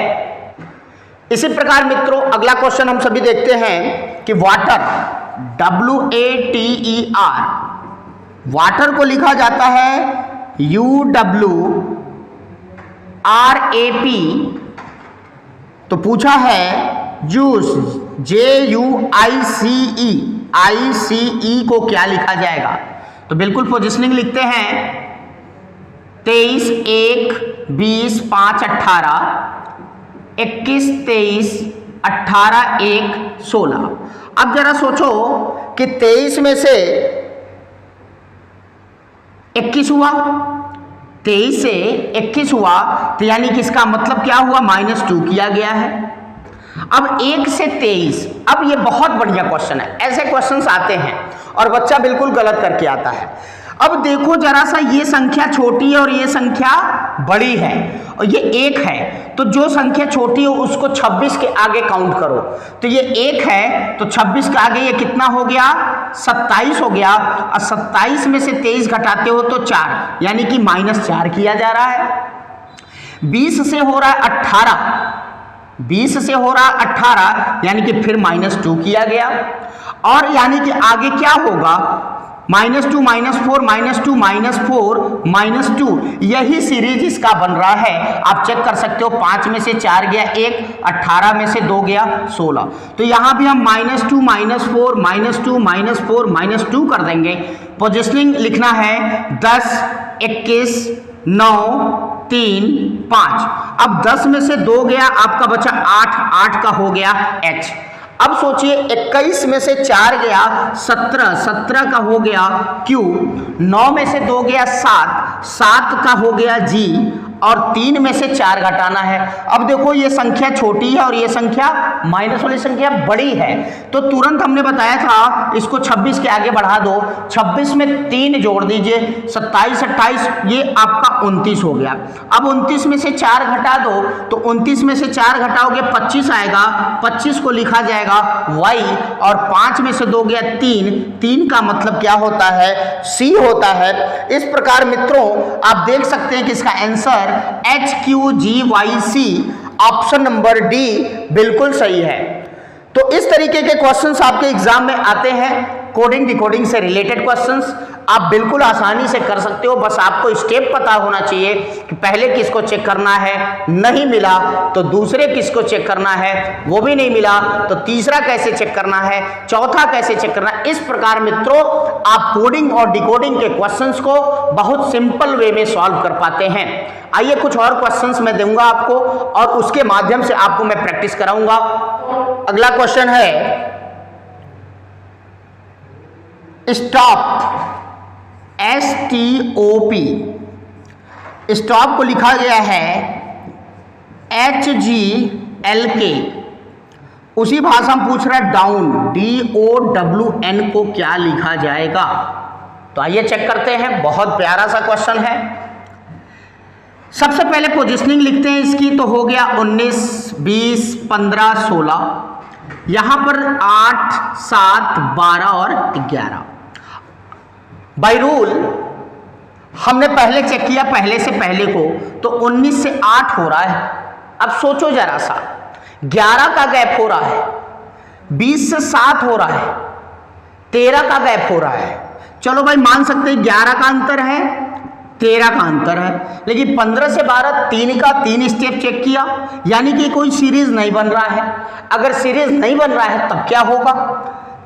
इसी प्रकार मित्रों अगला क्वेश्चन हम सभी देखते हैं कि वाटर, WATER, वाटर को लिखा जाता है UWRAP। तो पूछा है जूस, JUICE को क्या लिखा जाएगा। तो बिल्कुल पोजीशनिंग लिखते हैं 23, 1, 20, 5, 18, 21, 23, 18, 1, 16। अब जरा सोचो कि 23 में से 21 हुआ, 23 से 21 हुआ, तो यानी कि इसका मतलब क्या हुआ, -2 किया गया है। अब 1 से 23, अब ये बहुत बढ़िया क्वेश्चन है। ऐसे क्वेश्चंस आते हैं और बच्चा बिल्कुल गलत करके आता है। अब देखो जरा सा, ये संख्या छोटी है और ये संख्या बड़ी है और ये 1 है, तो जो संख्या छोटी हो उसको 26 के आगे काउंट करो। तो ये 1 है, तो 26 के आगे ये कितना हो गया, 27 हो गया। और 27 में से 23 घटाते हो तो 4, यानी कि -4 किया जा रहा है। 20 से हो रहा है 18, 20 से हो रहा 18, यानी कि फिर -2 किया गया। और यानी कि आगे क्या होगा, -2, -4, -2, -4, -2, यही सीरीज इसका बन रहा है। आप चेक कर सकते हो, 5 में से 4 गया 1, 18 में से 2 गया 16। तो यहां भी हम -2, -4, -2, -4, -2 कर देंगे। पोजीशनिंग लिखना है 10, 21, 9, 3, 5। अब 10 में से 2 गया, आपका बचा 8, 8 का हो गया H। अब सोचिए 21 में से 4 गया 17, 17 का हो गया Q। 9 में से 2 गया 7, 7 का हो गया G। और 3 में से 4 घटाना है। अब देखो ये संख्या छोटी है और ये संख्या माइनस वाली संख्या बड़ी है, तो तुरंत हमने बताया था इसको 26 के आगे बढ़ा दो। 26 में 3 जोड़ दीजिए, 27, 28, ये आपका 29 हो गया। अब 29 में से 4 घटा दो, तो 29 में से 4 घटाओगे 25 आएगा। 25 को लिखा जाएगा Y। और 5 में से 2 गया 3, 3 का मतलब क्या होता है, C होता है। इस प्रकार मित्रों आप देख सकते हैं कि इसका answer HQGYC option number D बिल्कुल सही है। तो इस तरीके के क्वेश्चंस आपके एग्जाम में आते हैं, कोडिंग डिकोडिंग से रिलेटेड क्वेश्चंस आप बिल्कुल आसानी से कर सकते हो। बस आपको स्टेप पता होना चाहिए कि पहले किसको चेक करना है, नहीं मिला तो दूसरे किसको चेक करना है, वो भी नहीं मिला तो तीसरा कैसे चेक करना है, चौथा कैसे चेक करना है। इस प्रकार मित्रों आप कोडिंग और डिकोडिंग के क्वेश्चंस को बहुत सिंपल वे में सॉल्व कर पाते हैं। आइए कुछ और क्वेश्चंस मैं दूंगा आपको और उसके माध्यम से आपको मैं प्रैक्टिस कराऊंगा। अगला क्वेश्चन है स्टॉप, STOP। स्टॉप को लिखा गया है HGLK। उसी भाषा में पूछ रहा है डाउन, DOWN को क्या लिखा जाएगा। तो आइए चेक करते हैं, बहुत प्यारा सा क्वेश्चन है। सबसे पहले पोजीशनिंग लिखते हैं इसकी, तो हो गया 19, 20, 15, 16। यहां पर 8, 7, 12 और 11। बाय रूल हमने पहले चेक किया पहले से पहले को, तो 19 से 8 हो रहा है। अब सोचो जरा सा, 11 का गैप हो रहा है, 20 से 7 हो रहा है, 13 का गैप हो रहा है। चलो भाई मान सकते हैं 11 का अंतर है, 13 का अंतर है, लेकिन 15 से 12 3 स्टेप चेक किया, यानी कि कोई सीरीज नहीं बन रहा है। अगर सीरीज नहीं बन रहा है तब क्या होगा?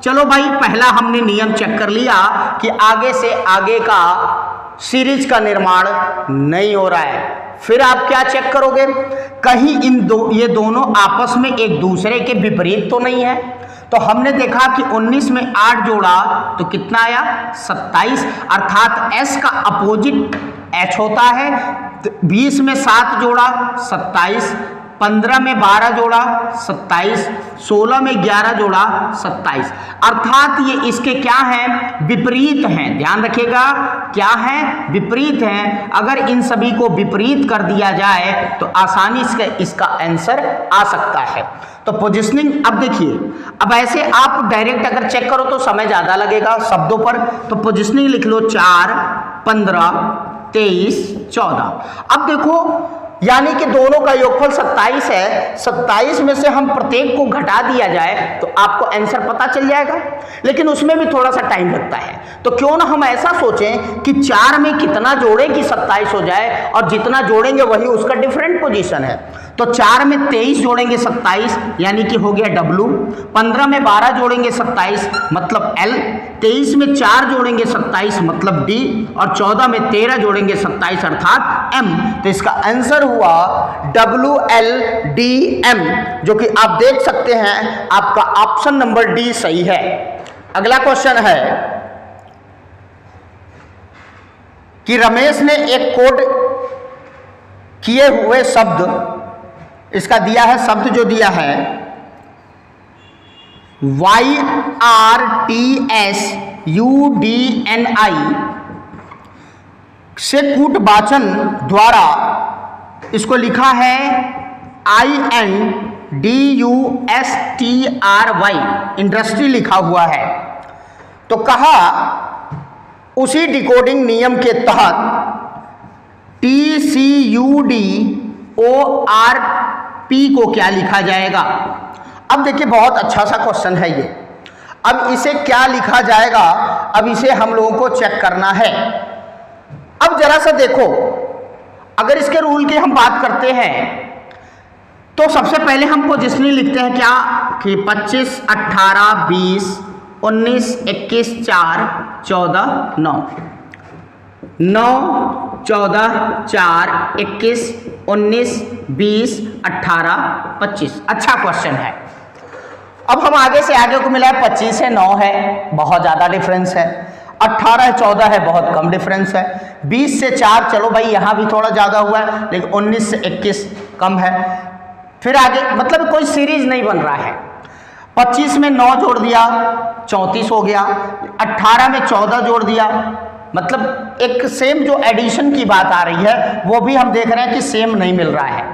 चलो भाई पहला हमने नियम चेक कर लिया कि आगे से आगे का सीरीज का निर्माण नहीं हो रहा है। फिर आप क्या चेक करोगे? कहीं ये दोनों आपस में एक दूसरे के विपरीत तो नहीं है। तो हमने देखा कि 19 में 8 जोड़ा तो कितना आया? 27, अर्थात S का अपोजिट H होता है। 20 में 7 जोड़ा 27, 15 में 12 जोड़ा 27, 16 में 11 जोड़ा 27, अर्थात ये इसके क्या हैं? विपरीत हैं। ध्यान रखिएगा, क्या है? विपरीत हैं। अगर इन सभी को विपरीत कर दिया जाए तो आसानी से इसका आंसर आ सकता है। तो पोजीशनिंग, अब देखिए, अब ऐसे आप डायरेक्ट अगर चेक करो तो समय ज़्यादा लगेगा शब्दों पर, तो पोजीशनिंग लिख लो 4, 15, 23, 14। अब देखो, यानी कि दोनों का योगफल 27 है। 27 में से हम प्रत्येक को घटा दिया जाए तो आपको आंसर पता चल जाएगा, लेकिन उसमें भी थोड़ा सा टाइम लगता है। तो क्यों ना हम ऐसा सोचें कि 4 में कितना जोड़े कि 27 हो जाए, और जितना जोड़ेंगे वही उसका डिफरेंट पोजीशन है। तो 4 में 23 जोड़ेंगे 27, यानी कि हो गया W। 15 में 12 जोड़ेंगे 27 मतलब L। 23 में 4 जोड़ेंगे 27 मतलब D, और 14 में 13 जोड़ेंगे 27 अर्थात M। तो इसका आंसर हुआ WLDM, जो कि आप देख सकते हैं आपका ऑप्शन नंबर D सही है। अगला क्वेश्चन है कि रमेश ने एक कोड किए हुए शब्द, इसका दिया है शब्द जो दिया है YRTSUDNI से कूटवाचन द्वारा इसको लिखा है INDUSTRY, इंडस्ट्री लिखा हुआ है। तो कहा उसी डिकोडिंग नियम के तहत TCUDORP को क्या लिखा जाएगा? अब देखिए बहुत अच्छा सा क्वेश्चन है ये। अब इसे क्या लिखा जाएगा, अब इसे हम लोगों को चेक करना है। अब जरा सा देखो, अगर इसके रूल की हम बात करते हैं तो सबसे पहले हम पोजीशनिंग लिखते हैं क्या कि 25, 18, 20, 19, 21, 4, 14, 9, 14, 4, 21, 19, 20, 18, 25। अच्छा क्वेश्चन है। अब हम आगे से आगे को मिला है, 25 है 9 है, बहुत ज़्यादा डिफरेंस है। 18 है 14 है, बहुत कम डिफरेंस है। 20 से 4, चलो भाई यहाँ भी थोड़ा ज़्यादा हुआ है, लेकिन 19 से 21 कम है। फिर आगे मतलब कोई सीरीज नहीं बन रहा है। 25 में 9 जोड़ दिया 34 हो गया, 18 में 14 जोड़ दिया, मतलब एक सेम जो एडिशन की बात आ रही है वो भी हम देख रहे हैं कि सेम नहीं मिल रहा है।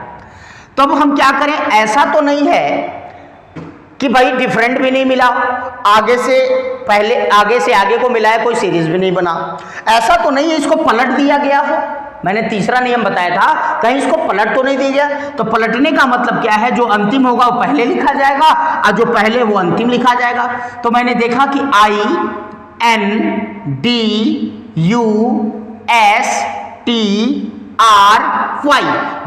तो अब हम क्या करें? ऐसा तो नहीं है कि भाई डिफरेंट भी नहीं मिला, आगे से आगे को मिला है, कोई सीरीज भी नहीं बना, ऐसा तो नहीं है इसको पलट दिया गया हो। मैंने तीसरा नियम बताया था, कहीं इसको पलट तो नहीं दिया गया। तो पलटने का मतलब क्या है? जो अंतिम होगा वो पहले लिखा जाएगा और जो पहले वो अंतिम लिखा जाएगा। तो मैंने देखा कि INDUSTRY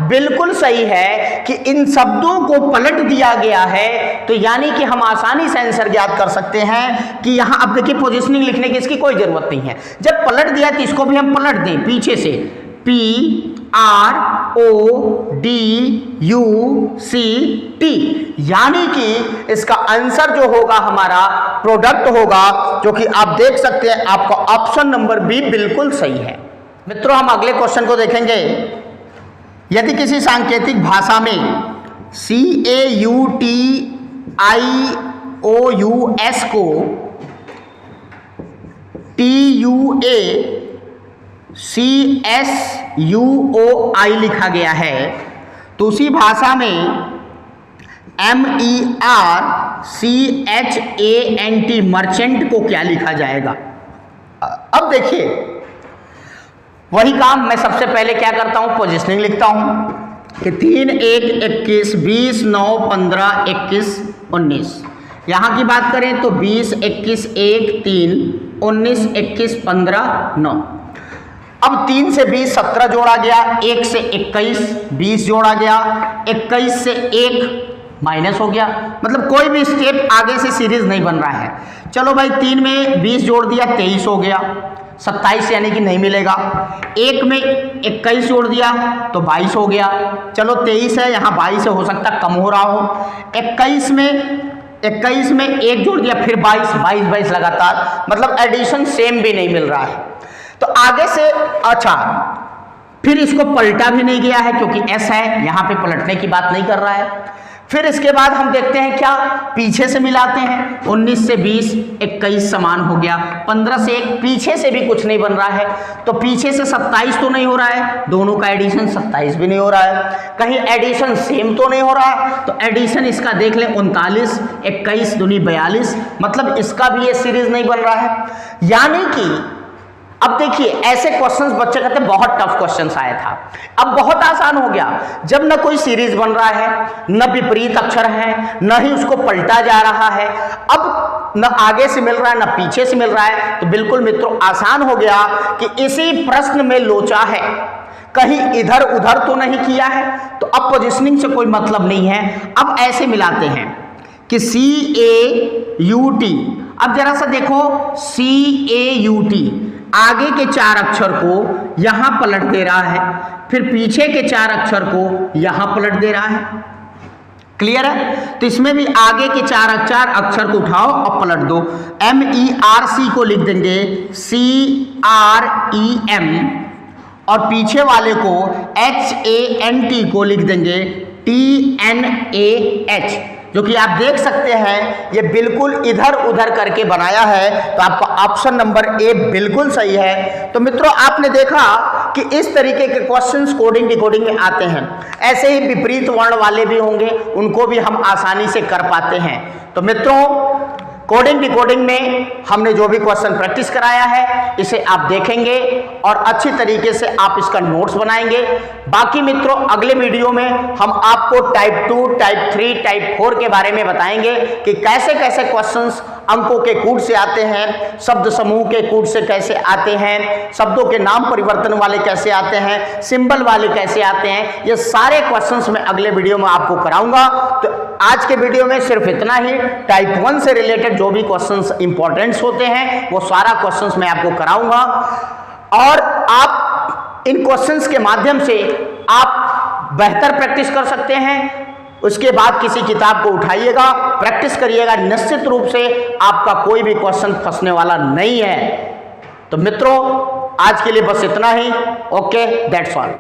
बिल्कुल सही है कि इन शब्दों को पलट दिया गया है। तो यानी कि हम आसानी से आंसर ज्ञात कर सकते हैं कि यहाँ अब देखिए पोजीशनिंग लिखने की इसकी कोई जरूरत नहीं है। जब पलट दिया तो इसको भी हम पलट दें पीछे से, PRODUCT, यानी कि इसका आंसर जो होगा हमारा प्रोडक्ट होगा, जो कि आप देख सकते हैं आपका ऑप्शन नंबर बी बिल्कुल सही है। मित्रों हम अगले क्वेश्चन को देखेंगे। यदि किसी सांकेतिक भाषा में CAUTIOUS को TUACSUOI लिखा गया है, तो उसी भाषा में MERCHANT मर्चेंट को क्या लिखा जाएगा? अब देखिए वही काम मैं सबसे पहले क्या करता हूँ, पोजिशनिंग लिखता हूँ कि 3, 1, 21, 20, 9, 15, 21, 19। यहाँ की बात करें तो 20, 21, 1, 3, 19, 21, 15, 9। अब 3 से 20 17 जोड़ा गया, 1 से 21 20 जोड़ा गया, 21 से 1 माइनस हो गया, मतलब कोई भी स्टेप आगे से सीरीज नहीं बन रहा है। चलो भाई 3 में 20 जोड़ दिया 23 हो गया, 27 यानी कि नहीं मिलेगा। 1 में 21 जोड़ दिया तो 22 हो गया, चलो 23 है यहाँ 22 से हो सकता कम हो रहा हो। 21 में 1 जोड़ दिया फिर 22 लगातार, मतलब एडिशन सेम भी नहीं मिल रहा है। तो आगे से अच्छा फिर इसको पलटा भी नहीं गया है क्योंकि S है, यहाँ पे पलटने की बात नहीं कर रहा है। फिर इसके बाद हम देखते हैं क्या, पीछे से मिलाते हैं। 19 से 20 21 समान हो गया, 15 से 1 पीछे से भी कुछ नहीं बन रहा है, तो पीछे से 27 तो नहीं हो रहा है, दोनों का एडिशन 27 भी नहीं हो रहा है। कहीं एडिशन सेम तो नहीं हो रहा है, तो एडिशन इसका देख लें 39, 21 दूनी 42, मतलब इसका भी ये सीरीज नहीं बन रहा है। यानी कि अब देखिए ऐसे क्वेश्चंस बच्चे कहते हैं बहुत टफ क्वेश्चंस आया था, अब बहुत आसान हो गया। जब न कोई सीरीज बन रहा है, न विपरीत अक्षर है, न ही उसको पलटा जा रहा है, अब न आगे से मिल रहा है न पीछे से मिल रहा है, तो बिल्कुल मित्रों आसान हो गया कि इसी प्रश्न में लोचा है, कहीं इधर उधर तो नहीं किया है। तो अब पोजिशनिंग से कोई मतलब नहीं है। अब ऐसे मिलाते हैं कि CAUT, अब जरा सा देखो CAUT आगे के 4 अक्षर को यहां पलट दे रहा है, फिर पीछे के 4 अक्षर को यहां पलट दे रहा है। क्लियर है? तो इसमें भी आगे के 4 अक्षर को उठाओ और पलट दो। MERC को लिख देंगे CREM और पीछे वाले को HANT को लिख देंगे TNAH, जो कि आप देख सकते हैं ये बिल्कुल इधर उधर करके बनाया है। तो आपका ऑप्शन नंबर A बिल्कुल सही है। तो मित्रों आपने देखा कि इस तरीके के क्वेश्चंस कोडिंग डिकोडिंग में आते हैं। ऐसे ही विपरीत वर्ण वाले भी होंगे, उनको भी हम आसानी से कर पाते हैं। तो मित्रों कोडिंग डिकोडिंग में हमने जो भी क्वेश्चन प्रैक्टिस कराया है इसे आप देखेंगे और अच्छी तरीके से आप इसका नोट्स बनाएंगे। बाकी मित्रों अगले वीडियो में हम आपको टाइप 2, टाइप 3, टाइप 4 के बारे में बताएंगे कि कैसे कैसे क्वेश्चंस अंकों के कूट से आते हैं, शब्द समूह के कूट से कैसे आते हैं, शब्दों के नाम परिवर्तन वाले कैसे आते हैं, सिंबल वाले कैसे आते हैं। ये सारे क्वेश्चंस मैं अगले वीडियो में आपको कराऊंगा। तो आज के वीडियो में सिर्फ इतना ही। टाइप 1 से रिलेटेड जो भी क्वेश्चंस इंपॉर्टेंट्स होते हैं वो सारा क्वेश्चंस मैं आपको कराऊंगा और आप इन क्वेश्चंस के माध्यम से आप बेहतर प्रैक्टिस कर सकते हैं। उसके बाद किसी किताब को उठाइएगा, प्रैक्टिस करिएगा, निश्चित रूप से आपका कोई भी क्वेश्चन फंसने वाला नहीं है। तो मित्रों आज के लिए बस इतना ही। Okay, that's all.